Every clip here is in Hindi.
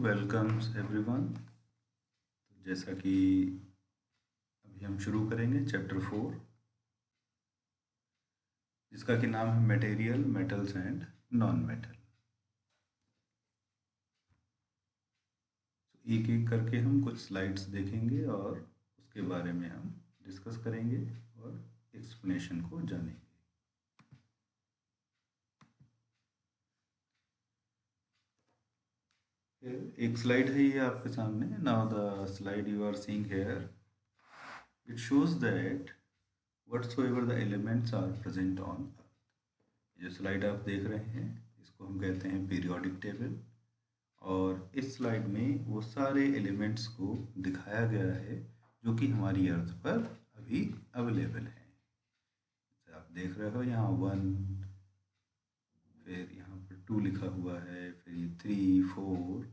Welcomes everyone. जैसा कि अभी हम शुरू करेंगे चैप्टर 4, जिसका कि नाम है material, metals and non metal. एक एक करके हम कुछ स्लाइड्स देखेंगे और उसके बारे में हम डिस्कस करेंगे और एक्सप्लेनेशन को जानेंगे। एक स्लाइड है ये आपके सामने। Now the slide you are seeing here, it shows that whatsoever the elements are present on earth। जो स्लाइड आप देख रहे हैं इसको हम कहते हैं पीरियोडिक टेबल, और इस स्लाइड में वो सारे एलिमेंट्स को दिखाया गया है जो कि हमारी अर्थ पर अभी अवेलेबल हैं। आप देख रहे हो यहाँ 1, फिर यहाँ पर 2 लिखा हुआ है, फिर ये 3, 4,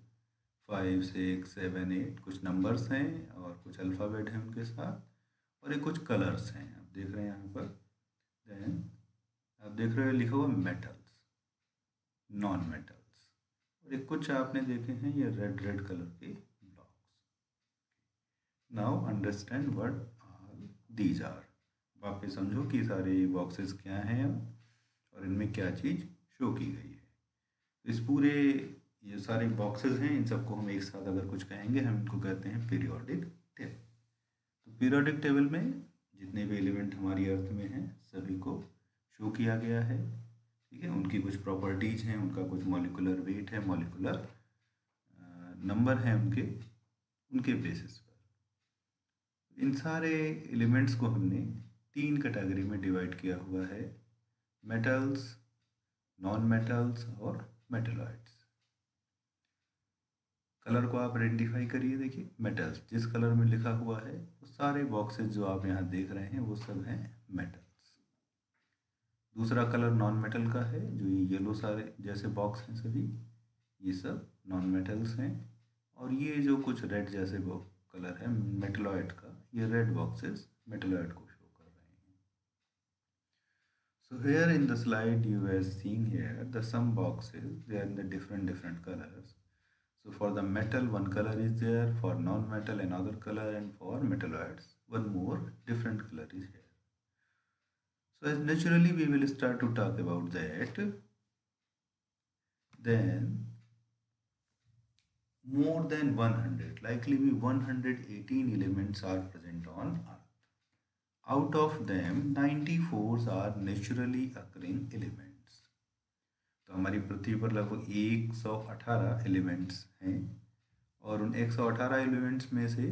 5, 6, 7, 8 कुछ नंबर्स हैं और कुछ अल्फ़ाबेट हैं उनके साथ, और ये कुछ कलर्स हैं आप देख रहे हैं यहाँ पर। देन आप देख रहे हो लिखा हुआ मेटल्स, नॉन मेटल्स, और एक कुछ आपने देखे हैं ये रेड रेड कलर के blocks. Now understand what all these are. वापस समझो कि सारे बॉक्सेस क्या हैं और इनमें क्या चीज़ शो की गई है। इस पूरे ये सारे बॉक्सेस हैं, इन सबको हम एक साथ अगर कुछ कहेंगे हम इनको कहते हैं पीरियोडिक टेबल। तो पीरियोडिक टेबल में जितने भी एलिमेंट हमारी अर्थ में हैं सभी को शो किया गया है। ठीक है, उनकी कुछ प्रॉपर्टीज़ हैं, उनका कुछ मॉलिक्यूलर वेट है, मॉलिक्यूलर नंबर है उनके बेसिस पर। इन सारे एलिमेंट्स को हमने 3 कैटेगरी में डिवाइड किया हुआ है: मेटल्स, नॉन मेटल्स और मेटलॉइड्स। कलर को आप आइडेंटिफाई करिए। देखिए मेटल्स जिस कलर में लिखा हुआ है वो सारे बॉक्सेस जो आप यहाँ देख रहे हैं वो सब हैं मेटल्स। दूसरा कलर नॉन मेटल का है, जो ये येलो सारे जैसे बॉक्स हैं सभी ये सब नॉन मेटल्स हैं। और ये जो कुछ रेड जैसे वो कलर है मेटलॉइड का, ये रेड बॉक्सेस मेटलॉइड को शो कर रहे हैं। So here in the slide you are seeing here the some boxes, they are in the different colors. So for the metal one color is there, for non-metal another color, and for metalloids one more different color is here. So as naturally we will start to talk about that. Then more than 100, likely be 118 elements are present on Earth. Out of them 94 are naturally occurring elements. तो हमारी पृथ्वी पर लगभग 118 एलिमेंट्स हैं, और उन 118 एलिमेंट्स में से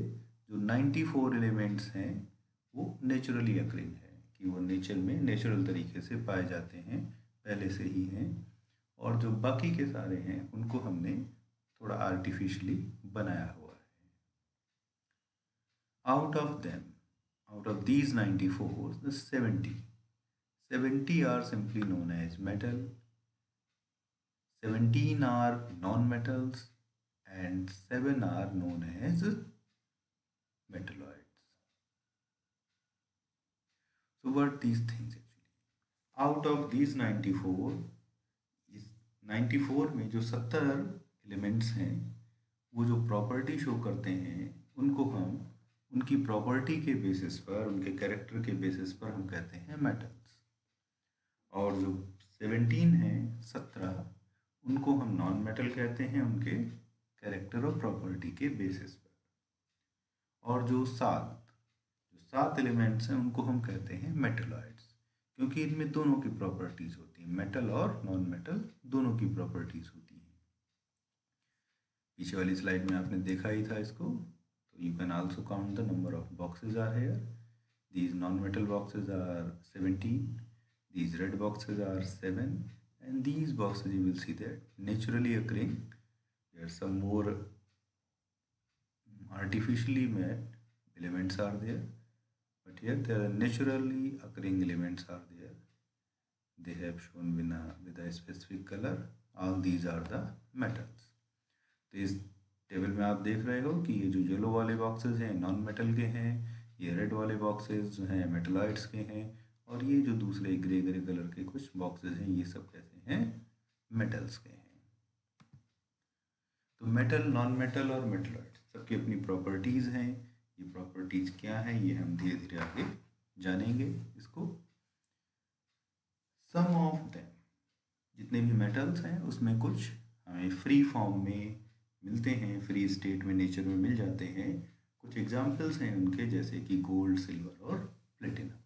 जो 94 एलिमेंट्स हैं वो नेचुरली अकरिंग है, कि वो नेचर में नेचुरल तरीके से पाए जाते हैं, पहले से ही हैं। और जो बाकी के सारे हैं उनको हमने थोड़ा आर्टिफिशियली बनाया हुआ है। out of these 94, the 70 are simply known as metal, 17 are non-metals, and 7 are known as metalloids. So what these things actually? Out of these 94, इस 94 में जो 70 एलिमेंट्स हैं वो जो प्रॉपर्टी शो करते हैं उनको हम उनकी प्रॉपर्टी के बेसिस पर, उनके कैरेक्टर के बेसिस पर हम कहते हैं मेटल्स। और जो 17 हैं 17 उनको हम नॉन मेटल कहते हैं, उनके कैरेक्टर और प्रॉपर्टी के बेसिस पर। और जो सात एलिमेंट्स हैं उनको हम कहते हैं मेटलॉइड्स, क्योंकि इनमें दोनों की प्रॉपर्टीज़ होती हैं, मेटल और नॉन मेटल दोनों की प्रॉपर्टीज़ होती हैं। पीछे वाली स्लाइड में आपने देखा ही था इसको। तो you can also count the number of boxes are here. These non metal boxes are 17, these red boxes are 7, and these boxes you will see that naturally occurring, there are some more artificially made elements are there, but here there are naturally occurring elements are there. They have shown with a specific color. All these are the metals. तो इस टेबल में आप देख रहे हो कि ये जो येलो वाले बॉक्सेस हैं नॉन मेटल के हैं, ये रेड वाले बॉक्सेस जो हैं मेटलॉइड्स के हैं, और ये जो दूसरे ग्रे कलर के कुछ बॉक्सेस हैं ये सब कैसे हैं, मेटल्स के हैं। तो तो मेटल, नॉन मेटल और मेटलॉइड सबकी अपनी प्रॉपर्टीज़ हैं। ये प्रॉपर्टीज़ क्या हैं ये हम धीरे धीरे आगे जानेंगे इसको। सम ऑफ देम, जितने भी मेटल्स हैं उसमें कुछ हमें फ्री फॉर्म में मिलते हैं, फ्री स्टेट में नेचर में मिल जाते हैं। कुछ एग्जाम्पल्स हैं उनके, जैसे कि गोल्ड, सिल्वर और प्लेटिनम।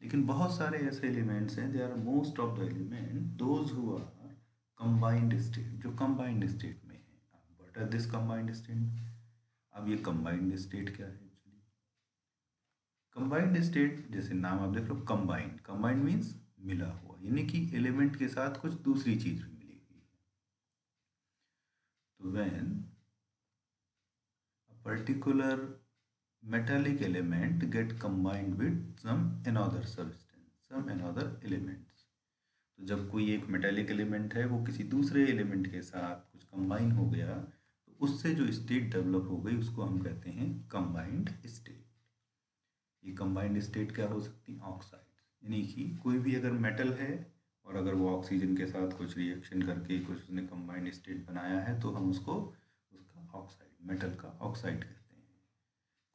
लेकिन बहुत सारे ऐसे एलिमेंट्स हैं, they are most of the element those who are combined state, जो कंबाइंड स्टेट में है। What are this combined state? अब ये कंबाइंड स्टेट क्या है एक्चुअली? कंबाइंड स्टेट, जैसे नाम आप देख लो, कंबाइंड, कंबाइंड मीन्स मिला हुआ, यानी कि एलिमेंट के साथ कुछ दूसरी चीज भी मिली हुई है। तो when a particular metallic element get combined with some another substance, some another elements, तो जब कोई एक मेटालिक एलिमेंट है वो किसी दूसरे एलिमेंट के साथ कुछ कंबाइन हो गया, तो उससे जो स्टेट डेवलप हो गई उसको हम कहते हैं कंबाइंड स्टेट। ये कंबाइंड स्टेट क्या हो सकती है? ऑक्साइड, यानी कि कोई भी अगर मेटल है और अगर वो ऑक्सीजन के साथ कुछ रिएक्शन करके कुछ उसने कंबाइंड स्टेट बनाया है, तो हम उसको उसका ऑक्साइड, मेटल का ऑक्साइड कहते हैं।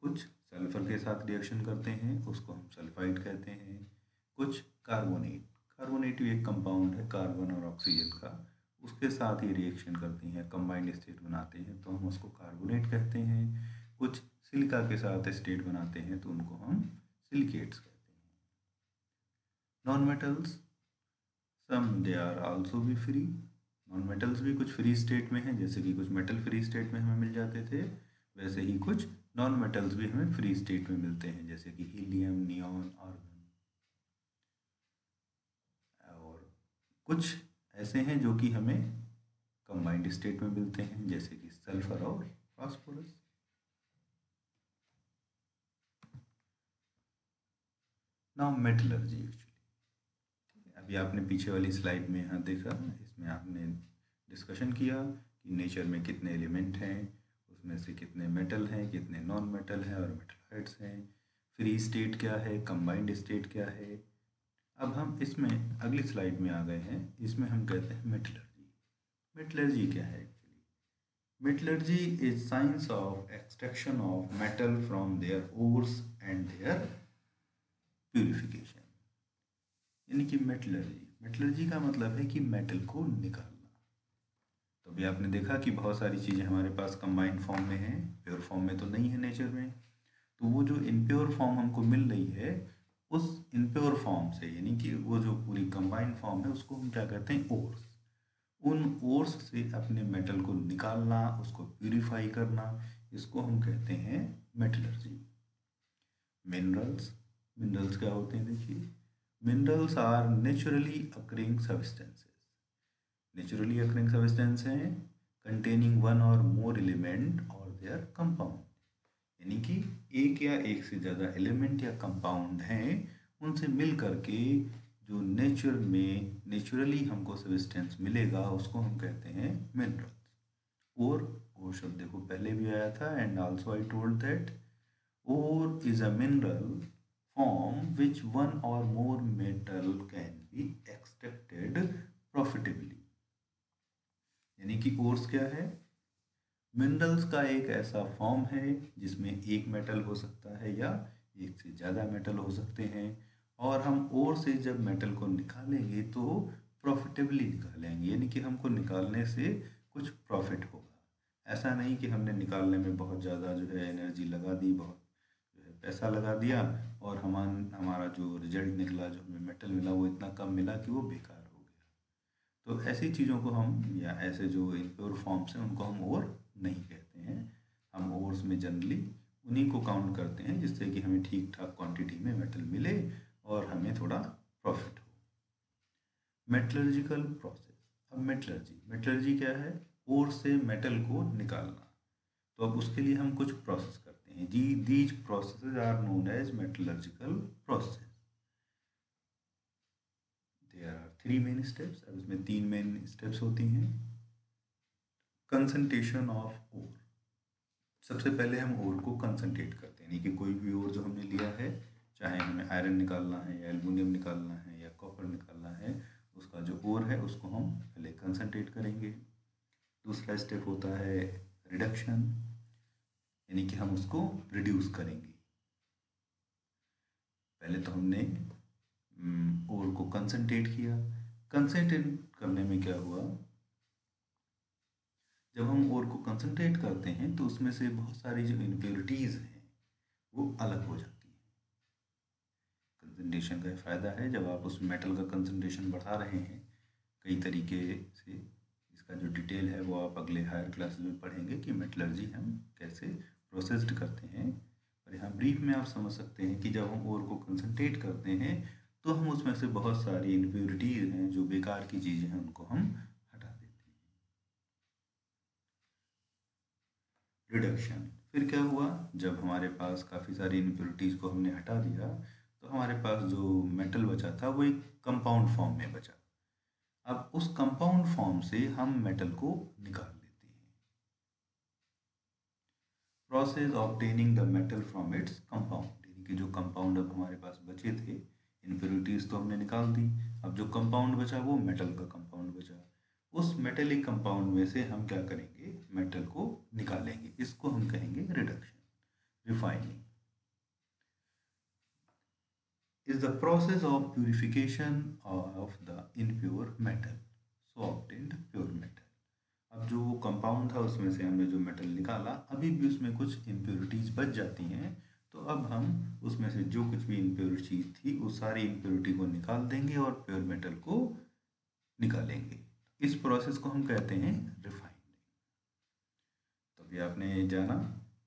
कुछ सल्फर के साथ रिएक्शन करते हैं, उसको हम सल्फाइड कहते हैं। कुछ कार्बोनेट, कार्बोनेट भी एक कंपाउंड है कार्बन और ऑक्सीजन का, उसके साथ ही रिएक्शन करती हैं, कंबाइंड स्टेट बनाते हैं, तो हम उसको कार्बोनेट कहते हैं। कुछ सिलिका के साथ स्टेट बनाते हैं तो उनको हम सिलिकेट्स कहते हैं। Non metals, some they are also भी फ्री, नॉन मेटल्स भी कुछ फ्री स्टेट में हैं, जैसे कि कुछ मेटल फ्री स्टेट में हमें मिल जाते थे, वैसे ही कुछ नॉन मेटल्स भी हमें फ्री स्टेट में मिलते हैं, जैसे कि हीलियम, नियॉन, आर्गन। और कुछ ऐसे हैं जो कि हमें कंबाइंड स्टेट में मिलते हैं, जैसे कि सल्फर और फास्फोरस। नाउ मेटलर्जी, एक्चुअली अभी आपने पीछे वाली स्लाइड में यहाँ देखा, इसमें आपने डिस्कशन किया कि नेचर में कितने एलिमेंट हैं, उसमें से कितने मेटल हैं, कितने नॉन मेटल हैं और मेटलॉइड्स हैं, फ्री स्टेट क्या है, कंबाइंड स्टेट क्या है। अब हम इसमें अगली स्लाइड में आ गए हैं, इसमें हम कहते हैं मेटलर्जी। मेटलर्जी क्या है actually? Metallurgy is science of extraction of metal from their ores and their purification. यानी कि मेटलर्जी, मेटलर्जी का मतलब है कि मेटल को निकालना। तो अभी आपने देखा कि बहुत सारी चीज़ें हमारे पास कंबाइंड फॉर्म में हैं, प्योर फॉर्म में तो नहीं है नेचर में। तो वो जो इनप्योर फॉर्म हमको मिल रही है, उस इनप्योर फॉर्म से, यानी कि वो जो पूरी कंबाइंड फॉर्म है, उसको हम क्या कहते हैं? ओर्स। उन ओर्स से अपने मेटल को निकालना, उसको प्यूरिफाई करना, इसको हम कहते हैं मेटलर्जी। मिनरल्स, मिनरल्स क्या होते हैं देखिए, minerals are naturally occurring substances, naturally occurring substance हैं containing one or more element or their compound, यानी कि एक या एक से ज़्यादा एलिमेंट या कंपाउंड हैं, उनसे मिल करके जो नेचर में नेचुरली हमको सब्सटेंस मिलेगा उसको हम कहते हैं मिनरल्स। और वो शब्द देखो पहले भी आया था, and also I told that ore is a mineral form which one or more metal can be extracted profitably। यानी कि ओर्स क्या है? मिनरल्स का एक ऐसा फॉर्म है जिसमें एक मेटल हो सकता है या एक से ज़्यादा मेटल हो सकते हैं, और हम ओर से जब मेटल को निकालेंगे तो प्रॉफिटेबली निकालेंगे, यानी कि हमको निकालने से कुछ प्रॉफिट होगा। ऐसा नहीं कि हमने निकालने में बहुत ज़्यादा जो है एनर्जी लगा दी, बहुत जो है पैसा लगा दिया, और हमारा जो रिजल्ट निकला, जो हमें मेटल मिला, वो इतना कम मिला कि वो बेकार हो गया। तो ऐसी चीज़ों को हम, या ऐसे जो इम्प्योर फॉर्म्स हैं उनको हम ओर नहीं कहते हैं। हम ओर्स में जनरली उन्हीं को काउंट करते हैं जिससे कि हमें ठीक ठाक क्वांटिटी में मेटल मिले और हमें थोड़ा प्रॉफिट हो। Metallurgical process. अब मेटलर्जी, मेटलर्जी क्या है? ओर से मेटल को निकालना। तो अब उसके लिए हम कुछ प्रोसेस करते हैं जी, these process are known as metallurgical process. There are 3 main steps. अब इसमें 3 मेन स्टेप्स होती हैं। कंसंट्रेशन ऑफ ओर, सबसे पहले हम ओर को कंसंट्रेट करते हैं, यानी कि कोई भी ओर जो हमने लिया है, चाहे हमें आयरन निकालना है या एल्युमिनियम निकालना है या कॉपर निकालना है, उसका जो ओर है उसको हम पहले कंसंट्रेट करेंगे। दूसरा स्टेप होता है रिडक्शन, यानी कि हम उसको रिड्यूस करेंगे। पहले तो हमने ओर को कंसंट्रेट किया। कंसंट्रेट करने में क्या हुआ, जब हम ओर को कंसंट्रेट करते हैं तो उसमें से बहुत सारी जो इम्प्योरिटीज़ हैं वो अलग हो जाती हैं। कंसंट्रेशन का फ़ायदा है, जब आप उस मेटल का कंसंट्रेशन बढ़ा रहे हैं कई तरीके से, इसका जो डिटेल है वो आप अगले हायर क्लासेस में पढ़ेंगे कि मेटलर्जी हम कैसे प्रोसेस्ड करते हैं। और यहाँ ब्रीफ में आप समझ सकते हैं कि जब हम ओर को कंसंट्रेट करते हैं तो हम उसमें से बहुत सारी इम्प्योरिटीज़ हैं, जो बेकार की चीज़ें हैं, उनको हम हटा देते हैं। रिडक्शन, फिर क्या हुआ, जब हमारे पास काफ़ी सारी इम्प्योरिटीज़ को हमने हटा दिया तो हमारे पास जो मेटल बचा था वो एक कंपाउंड फॉर्म में बचा। अब उस कंपाउंड फॉर्म से हम मेटल को निकाल लेते हैं। Process obtaining the metal from its compound, यानी कि जो कंपाउंड अब हमारे पास बचे थे, इम्प्योरिटीज तो हमने निकाल दी, अब जो कंपाउंड बचा वो मेटल का कंपाउंड बचा। उस मेटेलिक कंपाउंड में से हम क्या करेंगे, मेटल को निकालेंगे। इसको हम कहेंगे reduction. Refining is the process of purification of the impure metal, so obtained pure metal। अब जो वो कंपाउंड था उसमें से हमने जो मेटल निकाला, अभी भी उसमें कुछ इम्प्योरिटीज बच जाती हैं, तो अब हम उसमें से जो कुछ भी इम्प्योर चीज़ थी उस सारी इम्प्योरिटी को निकाल देंगे और प्योर मेटल को निकालेंगे। इस प्रोसेस को हम कहते हैं रिफाइनिंग। तो अभी आपने जाना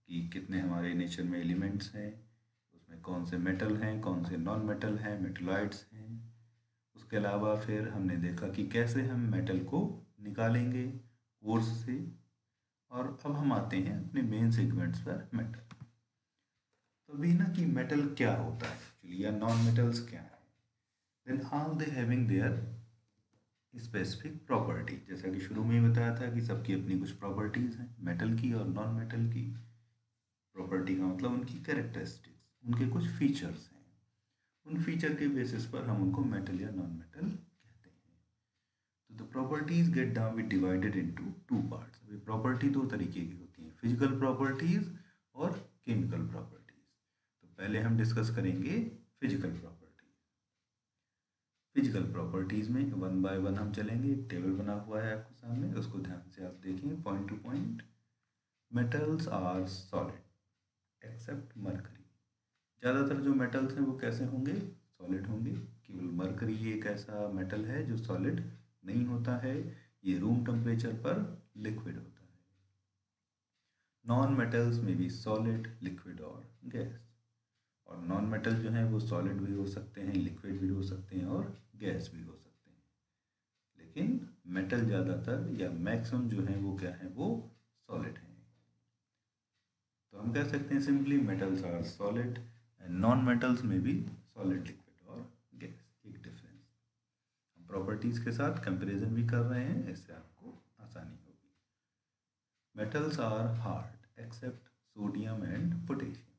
कि कितने हमारे नेचर में एलिमेंट्स हैं, उसमें कौन से मेटल हैं, कौन से नॉन मेटल हैं, मेटलॉइड्स हैं। उसके अलावा फिर हमने देखा कि कैसे हम मेटल को निकालेंगे ओर्स से। और अब हम आते हैं अपने मेन सेगमेंट्स पर, मेटल। तो अभी ना कि मेटल क्या होता है एक्चुअली, या नॉन मेटल्स क्या है। Then all they having their specific property, जैसा कि शुरू में ही बताया था कि सबकी अपनी कुछ प्रॉपर्टीज़ हैं, मेटल की और नॉन मेटल की। प्रॉपर्टी का मतलब उनकी कैरेक्टरिस्टिक्स, उनके कुछ फीचर्स हैं, उन फीचर के बेसिस पर हम उनको मेटल या नॉन मेटल कहते हैं। तो the properties get down with divided into two parts. अभी प्रॉपर्टी दो तरीके की होती हैं, फिजिकल प्रॉपर्टीज और केमिकल प्रॉपर्टीज। तो पहले हम डिस्कस करेंगे फिजिकल प्रॉपर्टीज। फिजिकल प्रॉपर्टीज में वन बाय वन हम चलेंगे, एक टेबल बना हुआ है आपके सामने, उसको ध्यान से आप देखें point to point. Metals are solid except mercury. ज़्यादातर जो मेटल्स हैं वो कैसे होंगे, सॉलिड होंगे। केवल मरकरी एक ऐसा मेटल है जो सॉलिड नहीं होता है, ये रूम टेम्परेचर पर लिक्विड होता है। नॉन मेटल्स में भी सॉलिड, लिक्विड और गैस। और नॉन मेटल जो हैं वो सॉलिड भी हो सकते हैं, लिक्विड भी हो सकते हैं और गैस भी हो सकते हैं। लेकिन मेटल ज़्यादातर या मैक्सिमम जो हैं वो क्या है, वो सॉलिड हैं। तो हम कह सकते हैं simply metals are solid and non metals में भी सॉलिड, लिक्विड और गैस। एक डिफरेंस, हम प्रॉपर्टीज के साथ कंपैरिजन भी कर रहे हैं, इससे आपको आसानी होगी। Metals are hard except sodium and potassium.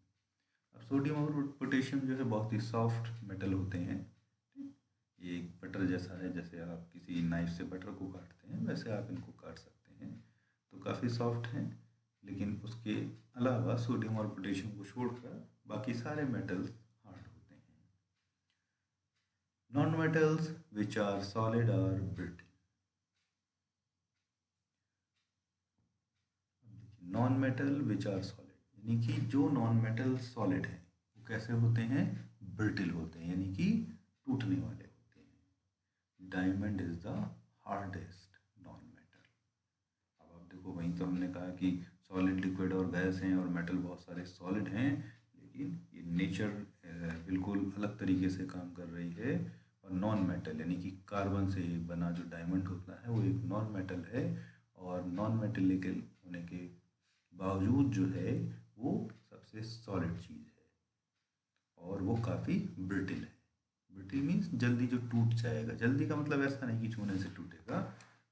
अब सोडियम और पोटेशियम जो है बहुत ही सॉफ्ट मेटल होते हैं। ये एक बटर जैसा है, जैसे आप किसी नाइफ से बटर को काटते हैं वैसे आप इनको काट सकते हैं, तो काफ़ी सॉफ्ट हैं। लेकिन उसके अलावा सोडियम और पोटेशियम को छोड़कर बाकी सारे मेटल्स हार्ड होते हैं। Non metals which are solid are brittle. Non metal which are solid, यानी कि जो नॉन मेटल सॉलिड है वो कैसे होते हैं, ब्रिटल होते हैं, यानी कि टूटने वाले होते हैं। Diamond is the hardest non metal. अब आप देखो, वहीं तो हमने कहा कि सॉलिड, लिक्विड और गैस हैं और मेटल बहुत सारे सॉलिड हैं, लेकिन ये नेचर बिल्कुल अलग तरीके से काम कर रही है। और नॉन मेटल यानी कि कार्बन से बना जो डायमंड होता है वो एक नॉन मेटल है, और नॉन मेटेलिकल होने के बावजूद जो है वो सबसे सॉलिड चीज़ है, और वो काफ़ी ब्रिटिल है। ब्रिटिल मीन्स जल्दी जो टूट जाएगा। जल्दी का मतलब ऐसा नहीं कि छूने से टूटेगा,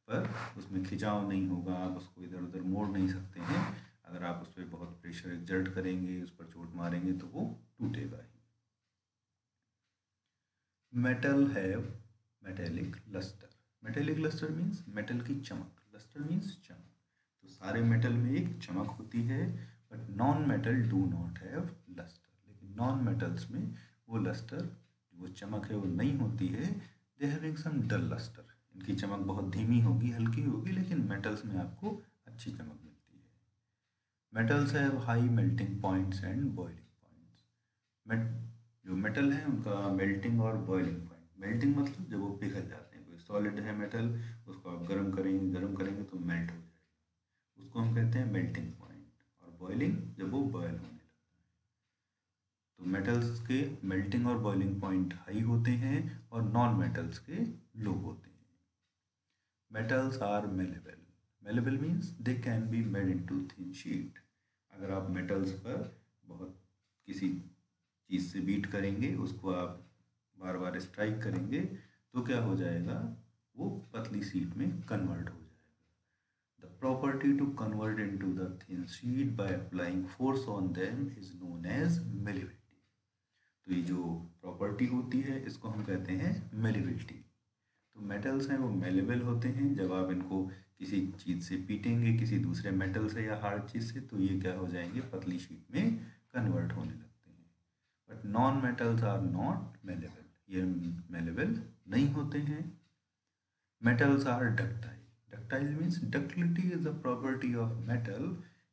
पर उसमें खिंचाव नहीं होगा, आप उसको इधर उधर मोड़ नहीं सकते हैं। अगर आप उस पर बहुत प्रेशर एक्सर्ट करेंगे, उस पर चोट मारेंगे तो वो टूटेगा ही। Metal have metallic lustre. Metallic lustre means metal की चमक, लस्टर मीन्स चमक। तो सारे मेटल में एक चमक होती है, but non metal do not have luster, लेकिन नॉन मेटल्स में वो लस्टर, वो चमक है वो नहीं होती है। They having some dull lustre, इनकी चमक बहुत धीमी होगी, हल्की होगी, लेकिन मेटल्स में आपको अच्छी चमक मिलती है। Metals have high melting points and boiling points. मेट जो मेटल है उनका मेल्टिंग और बॉइलिंग पॉइंट, मेल्टिंग मतलब जब वो पिघल जाते हैं, कोई सॉलिड है मेटल, उसको आप गर्म करेंगे तो मेल्ट हो जाएगा, उसको हम कहते हैं मेल्टिंग पॉइंट। और बॉइलिंग जब वो बॉयल होने लगता है। तो मेटल्स के मेल्टिंग और बॉइलिंग पॉइंट हाई होते हैं और नॉन मेटल्स के लो होते हैं। Metals are malleable. Malleable means they can be made into thin sheet. अगर आप मेटल्स पर बहुत किसी चीज़ से बीट करेंगे, उसको आप बार बार स्ट्राइक करेंगे, तो क्या हो जाएगा, वो पतली शीट में कन्वर्ट हो जाएगा। The property to convert into the thin sheet by applying force on them is known as malleability. तो ये जो प्रॉपर्टी होती है इसको हम कहते हैं मेलिबिलिटी। तो मेटल्स हैं वो मेलेबल होते हैं, जब आप इनको किसी चीज़ से पीटेंगे, किसी दूसरे मेटल से या हार्ड चीज़ से, तो ये क्या हो जाएंगे, पतली शीट में कन्वर्ट होने लगते हैं। But non metals are not malleable, ये मेलेबल नहीं होते हैं। Metals are ductile. Ductile means ductility is the property of metal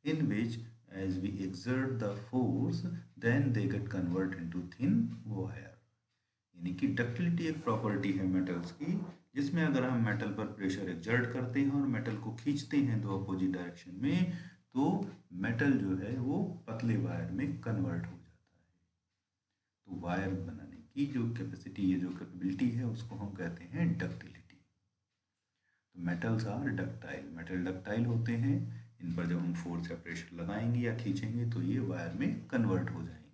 in which as we exert the force then they get converted into thin wire. यानी कि डक्टिलिटी एक प्रॉपर्टी है मेटल्स की, जिसमें अगर हम मेटल पर प्रेशर एक्सर्ट करते हैं और मेटल को खींचते हैं दो अपोजिट डायरेक्शन में, तो मेटल जो है वो पतले वायर में कन्वर्ट हो जाता है। तो वायर बनाने की जो कैपेसिटी है, जो कैपेबिलिटी है, उसको हम कहते हैं डक्टिलिटी। तो metals are ductile, metal ductile होते हैं, इन पर जब हम फोर्स या प्रेशर लगाएंगे या खींचेंगे तो ये वायर में कन्वर्ट हो जाएंगे।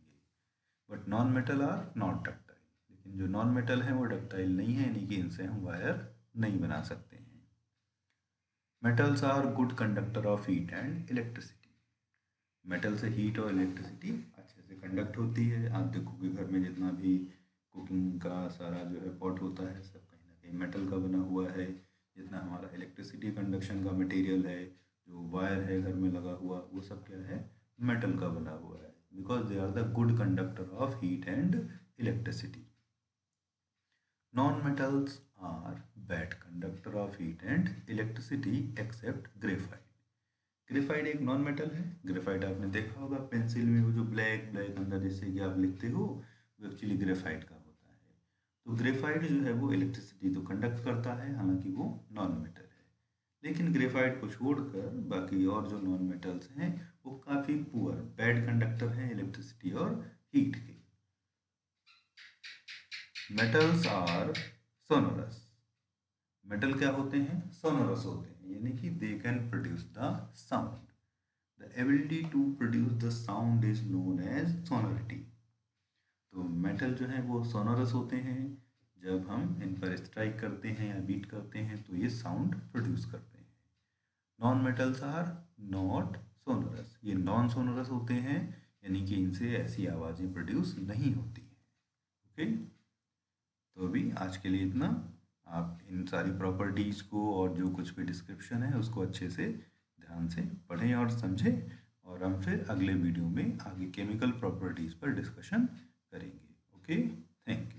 But non metal are not ductile, लेकिन जो नॉन मेटल हैं वो डक्टाइल नहीं है, यानी कि इनसे हम वायर नहीं बना सकते हैं। Metals are good conductor of heat and electricity. Metal से हीट और इलेक्ट्रिसिटी अच्छे से कंडक्ट होती है। आप देखोगे घर में जितना भी कुकिंग का सारा जो है पॉट होता है, सब कहीं ना कहीं मेटल का बना हुआ है। जितना हमारा इलेक्ट्रिसिटी कंडक्शन का मटेरियल है, जो वायर है घर में लगा हुआ, वो सब क्या है, मेटल का बना हुआ है, because they are the good conductor of heat and electricity. Non metals are bad conductor of heat and electricity except graphite. Graphite एक नॉन मेटल है। ग्रेफाइट आपने देखा होगा पेंसिल में, वो जो ब्लैक ब्लैक अंदर जैसे कि आप लिखते हो, वो एक्चुअली ग्रेफाइट का होता है। तो ग्रेफाइट जो है वो इलेक्ट्रिसिटी तो कंडक्ट करता है, हालांकि वो नॉन मेटल है। लेकिन ग्रेफाइट को छोड़कर बाकी और जो नॉन मेटल्स हैं वो काफ़ी पुअर बैड कंडक्टर हैं इलेक्ट्रिसिटी और हीट के। Metals are sonorous. मेटल क्या होते हैं, सोनोरस होते हैं, यानी कि they can produce the sound. The ability to produce the sound is known as sonority. तो मेटल जो है वो सोनोरस होते हैं, जब हम इन पर स्ट्राइक करते हैं या बीट करते हैं तो ये साउंड प्रोड्यूस करते हैं। Non metals are not sonorous, ये नॉन सोनोरस होते हैं, यानी कि इनसे ऐसी आवाज़ें प्रोड्यूस नहीं होती हैं। ओके, तो अभी आज के लिए इतना। आप इन सारी प्रॉपर्टीज़ को और जो कुछ भी डिस्क्रिप्शन है उसको अच्छे से ध्यान से पढ़ें और समझें, और हम फिर अगले वीडियो में आगे केमिकल प्रॉपर्टीज़ पर डिस्कशन करेंगे। Okay, thank you.